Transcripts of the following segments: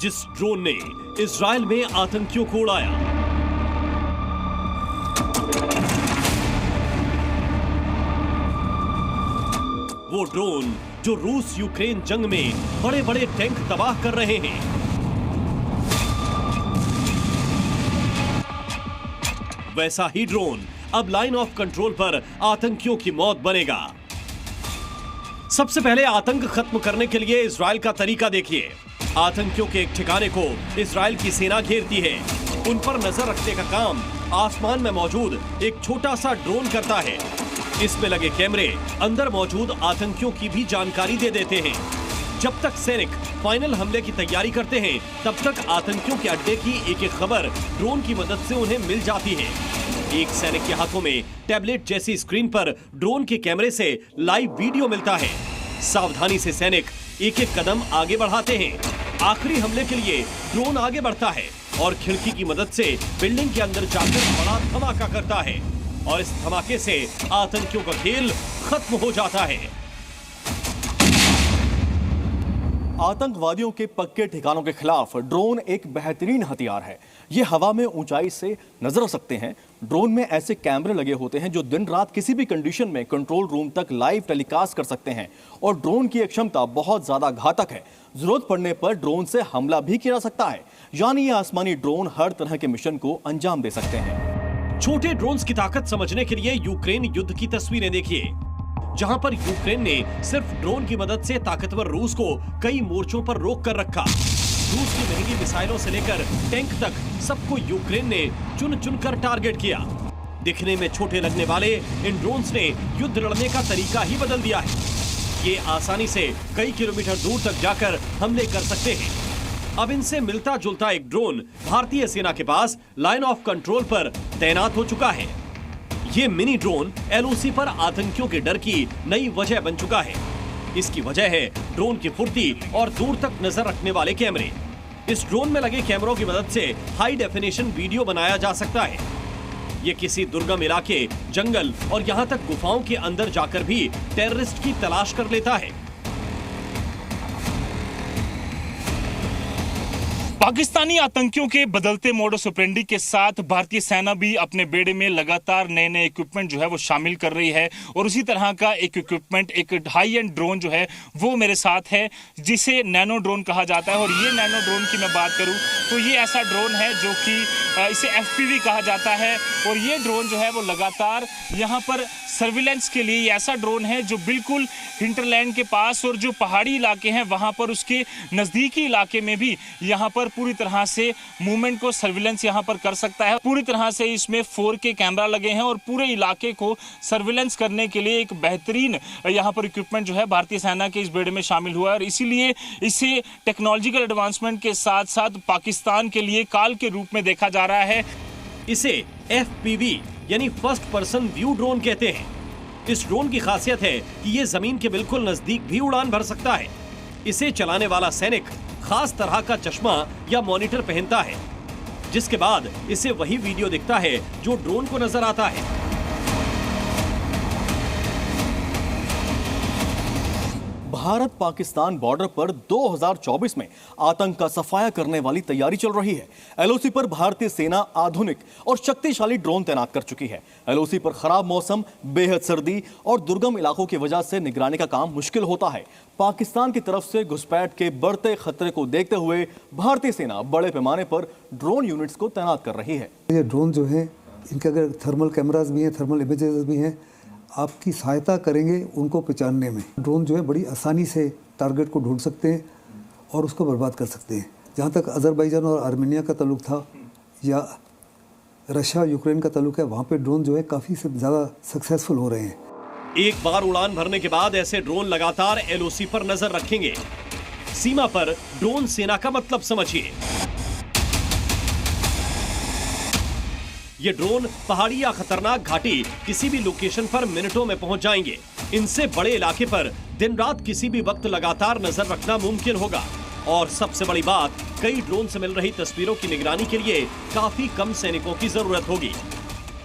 जिस ड्रोन ने इजराइल में आतंकियों को उड़ाया। वो ड्रोन जो रूस यूक्रेन जंग में बड़े बड़े टैंक तबाह कर रहे हैं। वैसा ही ड्रोन अब लाइन ऑफ कंट्रोल पर आतंकियों की मौत बनेगा। सबसे पहले आतंक खत्म करने के लिए इजराइल का तरीका देखिए। आतंकियों के एक ठिकाने को इजराइल की सेना घेरती है। उन पर नजर रखने का काम आसमान में मौजूद एक छोटा सा ड्रोन करता है। इसमें लगे कैमरे अंदर मौजूद आतंकियों की भी जानकारी दे देते हैं। जब तक सैनिक फाइनल हमले की तैयारी करते हैं, तब तक आतंकियों के अड्डे की एक एक खबर ड्रोन की मदद से उन्हें मिल जाती है। एक सैनिक के हाथों में टैबलेट जैसी स्क्रीन पर ड्रोन के कैमरे से लाइव वीडियो मिलता है। सावधानी से सैनिक एक एक कदम आगे बढ़ाते हैं। आखिरी हमले के लिए ड्रोन आगे बढ़ता है और खिड़की की मदद से बिल्डिंग के अंदर जाकर बड़ा धमाका करता है और इस धमाके से आतंकियों का खेल खत्म हो जाता है। आतंकवादियों के पक्के ठिकानों के खिलाफ ड्रोन एक बेहतरीन हथियार है। ये हवा में ऊंचाई से नजर रख सकते हैं। ड्रोन में ऐसे कैमरे लगे होते हैं जो दिन रात किसी भी कंडीशन में कंट्रोल रूम तक लाइव टेलीकास्ट कर सकते हैं और ड्रोन की एक क्षमता बहुत ज्यादा घातक है। जरूरत पड़ने पर ड्रोन से हमला भी किया जा सकता है। यानी ये आसमानी ड्रोन हर तरह के मिशन को अंजाम दे सकते हैं। छोटे ड्रोन्स की ताकत समझने के लिए यूक्रेन युद्ध की तस्वीरें देखिए, जहां पर यूक्रेन ने सिर्फ ड्रोन की मदद से ताकतवर रूस को कई मोर्चों पर रोक कर रखा। रूस की महंगी मिसाइलों से लेकर टैंक तक सबको यूक्रेन ने चुन चुनकर टारगेट किया। दिखने में छोटे लगने वाले इन ड्रोन्स ने युद्ध लड़ने का तरीका ही बदल दिया है। ये आसानी से कई किलोमीटर दूर तक जाकर हमले कर सकते हैं। अब इनसे मिलता जुलता एक ड्रोन भारतीय सेना के पास लाइन ऑफ कंट्रोल पर तैनात हो चुका है। ये मिनी ड्रोन एलओसी पर आतंकियों के डर की नई वजह बन चुका है। इसकी वजह है ड्रोन की फुर्ती और दूर तक नजर रखने वाले कैमरे। इस ड्रोन में लगे कैमरों की मदद से हाई डेफिनेशन वीडियो बनाया जा सकता है। ये किसी दुर्गम इलाके, जंगल और यहाँ तक गुफाओं के अंदर जाकर भी टेररिस्ट की तलाश कर लेता है। पाकिस्तानी आतंकियों के बदलते मोडस ऑपरेंडी के साथ भारतीय सेना भी अपने बेड़े में लगातार नए नए इक्विपमेंट जो है वो शामिल कर रही है और उसी तरह का एक इक्विपमेंट, एक हाई एंड ड्रोन जो है वो मेरे साथ है, जिसे नैनो ड्रोन कहा जाता है। और ये नैनो ड्रोन की मैं बात करूं तो ये ऐसा ड्रोन है जो कि इसे FPV कहा जाता है और ये ड्रोन जो है वो लगातार यहाँ पर सर्विलेंस के लिए ऐसा ड्रोन है जो बिल्कुल हिंटरलैंड के पास और जो पहाड़ी इलाके हैं वहाँ पर उसके नज़दीकी इलाके में भी यहाँ पर पूरी तरह से मूवमेंट को सर्विलेंस यहाँ पर कर सकता है। पूरी तरह से इसमें 4K कैमरा लगे हैं और पूरे इलाके को सर्विलेंस करने के लिए एक बेहतरीन यहाँ पर इक्विपमेंट जो है भारतीय सेना के इस बेड़े में शामिल हुआ है और इसीलिए इसे टेक्नोलॉजिकल एडवांसमेंट के साथ साथ पाकिस्तान के लिए काल के रूप में देखा जा रहा है। इसे FPV यानी फर्स्ट पर्सन व्यू ड्रोन कहते हैं। इस ड्रोन की खासियत है कि ये जमीन के बिल्कुल नजदीक भी उड़ान भर सकता है। इसे चलाने वाला सैनिक खास तरह का चश्मा या मॉनिटर पहनता है, जिसके बाद इसे वही वीडियो दिखता है जो ड्रोन को नजर आता है। भारत पाकिस्तान बॉर्डर पर 2024 में आतंक का सफाया करने वाली तैयारी चल रही है। LOC पर भारतीय सेना आधुनिक और शक्तिशाली ड्रोन तैनात कर चुकी है। LOC पर खराब मौसम, बेहद सर्दी और दुर्गम इलाकों की वजह से निगरानी का काम मुश्किल होता है। पाकिस्तान की तरफ से घुसपैठ के बढ़ते खतरे को देखते हुए भारतीय सेना बड़े पैमाने पर ड्रोन यूनिट्स को तैनात कर रही है। ये ड्रोन जो है, इनके अगर थर्मल कैमराज भी हैं, थर्मल इमेजेस भी हैं, आपकी सहायता करेंगे उनको पहचानने में। ड्रोन जो है बड़ी आसानी से टारगेट को ढूंढ सकते हैं और उसको बर्बाद कर सकते हैं। जहाँ तक अजरबैजान और आर्मेनिया का ताल्लुक था या रशिया यूक्रेन का ताल्लुक है, वहाँ पे ड्रोन जो है काफ़ी ज़्यादा सक्सेसफुल हो रहे हैं। एक बार उड़ान भरने के बाद ऐसे ड्रोन लगातार LOC पर नजर रखेंगे। सीमा पर ड्रोन सेना का मतलब समझिए। ये ड्रोन पहाड़ी या खतरनाक घाटी किसी भी लोकेशन पर मिनटों में पहुंच जाएंगे। इनसे बड़े इलाके पर दिन रात किसी भी वक्त लगातार नजर रखना मुमकिन होगा। और सबसे बड़ी बात, कई ड्रोन से मिल रही तस्वीरों की निगरानी के लिए काफी कम सैनिकों की जरूरत होगी।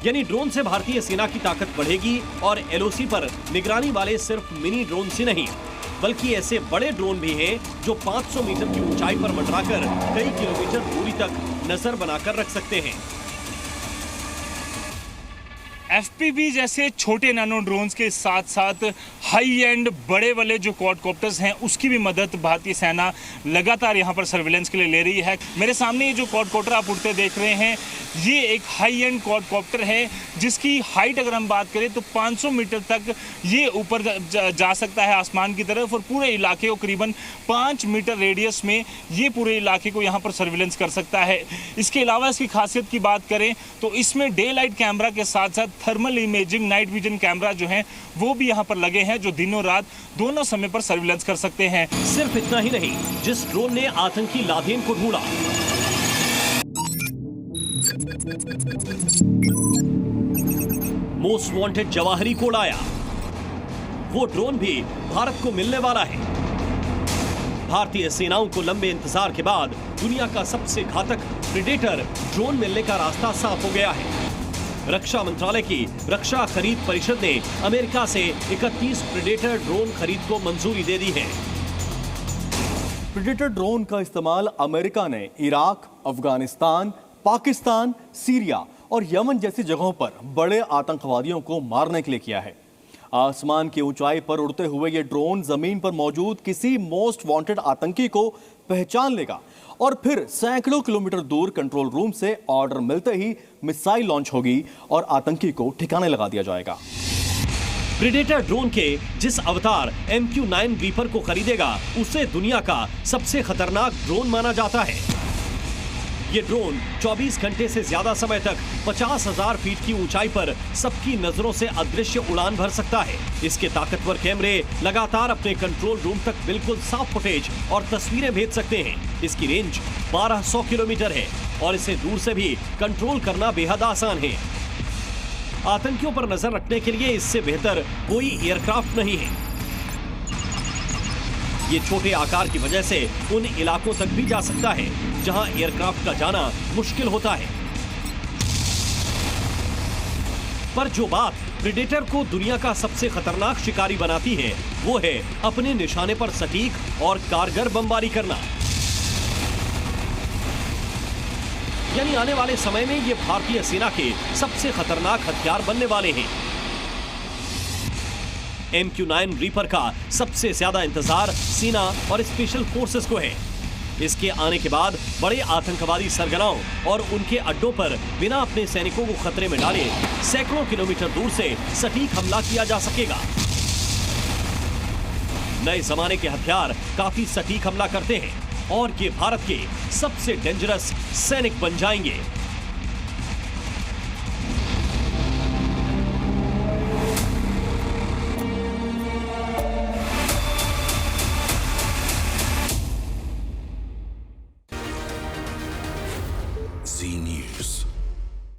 यानी ड्रोन से भारतीय सेना की ताकत बढ़ेगी और LOC पर निगरानी वाले सिर्फ मिनी ड्रोन ही नहीं बल्कि ऐसे बड़े ड्रोन भी हैं जो 500 मीटर की ऊंचाई पर मंडराकर कई किलोमीटर दूरी तक नजर बनाकर रख सकते हैं। FPV जैसे छोटे नैनो ड्रोन्स के साथ साथ हाई एंड बड़े वाले जो क्वाडकॉप्टर्स हैं उसकी भी मदद भारतीय सेना लगातार यहां पर सर्विलेंस के लिए ले रही है। मेरे सामने ये जो क्वाडकॉप्टर आप उड़ते देख रहे हैं ये एक हाई एंड क्वाडकॉप्टर है जिसकी हाइट अगर हम बात करें तो 500 मीटर तक ये ऊपर जा सकता है आसमान की तरफ, और पूरे इलाके को करीबन 5 मीटर रेडियस में ये पूरे इलाके को यहाँ पर सर्विलेंस कर सकता है। इसके अलावा इसकी खासियत की बात करें तो इसमें डे लाइट कैमरा के साथ साथ thermal imaging night vision camera जो हैं वो भी यहाँ पर लगे हैं जो दिनों रात दोनों समय पर सर्विलेंस कर सकते हैं। सिर्फ इतना ही नहीं, जिस ड्रोन ने आतंकी लादेन को ढूंढा, मोस्ट वांटेड जवाहरी को उड़ाया, वो ड्रोन भी भारत को मिलने वाला है। भारतीय सेनाओं को लंबे इंतजार के बाद दुनिया का सबसे घातक प्रेडेटर ड्रोन मिलने का रास्ता साफ हो गया है। रक्षा मंत्रालय की रक्षा खरीद परिषद ने अमेरिका से 31 प्रेडेटर ड्रोन खरीद को मंजूरी दे दी है। प्रेडेटर ड्रोन का इस्तेमाल अमेरिका ने इराक, अफगानिस्तान, पाकिस्तान, सीरिया और यमन जैसी जगहों पर बड़े आतंकवादियों को मारने के लिए किया है। आसमान की ऊंचाई पर उड़ते हुए ये ड्रोन जमीन पर मौजूद किसी मोस्ट वांटेड आतंकी को पहचान लेगा और फिर सैकड़ों किलोमीटर दूर कंट्रोल रूम से ऑर्डर मिलते ही मिसाइल लॉन्च होगी और आतंकी को ठिकाने लगा दिया जाएगा। प्रेडेटर ड्रोन के जिस अवतार MQ-9 रीपर को खरीदेगा उसे दुनिया का सबसे खतरनाक ड्रोन माना जाता है। ये ड्रोन 24 घंटे से ज्यादा समय तक 50,000 फीट की ऊंचाई पर सबकी नजरों से अदृश्य उड़ान भर सकता है। इसके ताकतवर कैमरे लगातार अपने कंट्रोल रूम तक बिल्कुल साफ फुटेज और तस्वीरें भेज सकते हैं। इसकी रेंज 1200 किलोमीटर है और इसे दूर से भी कंट्रोल करना बेहद आसान है। आतंकियों पर नजर रखने के लिए इससे बेहतर कोई एयरक्राफ्ट नहीं है। ये छोटे आकार की वजह से उन इलाकों तक भी जा सकता है जहां एयरक्राफ्ट का जाना मुश्किल होता है। पर जो बात प्रेडेटर को दुनिया का सबसे खतरनाक शिकारी बनाती है वो है अपने निशाने पर सटीक और कारगर बमबारी करना। यानी आने वाले समय में ये भारतीय सेना के सबसे खतरनाक हथियार बनने वाले हैं। MQ-9 रीपर का सबसे ज्यादा इंतजार सेना और स्पेशल फोर्सेस को है। इसके आने के बाद बड़े आतंकवादी सरगनाओं और उनके अड्डों पर बिना अपने सैनिकों को खतरे में डाले सैकड़ों किलोमीटर दूर से सटीक हमला किया जा सकेगा। नए जमाने के हथियार काफी सटीक हमला करते हैं और ये भारत के सबसे डेंजरस सैनिक बन जाएंगे।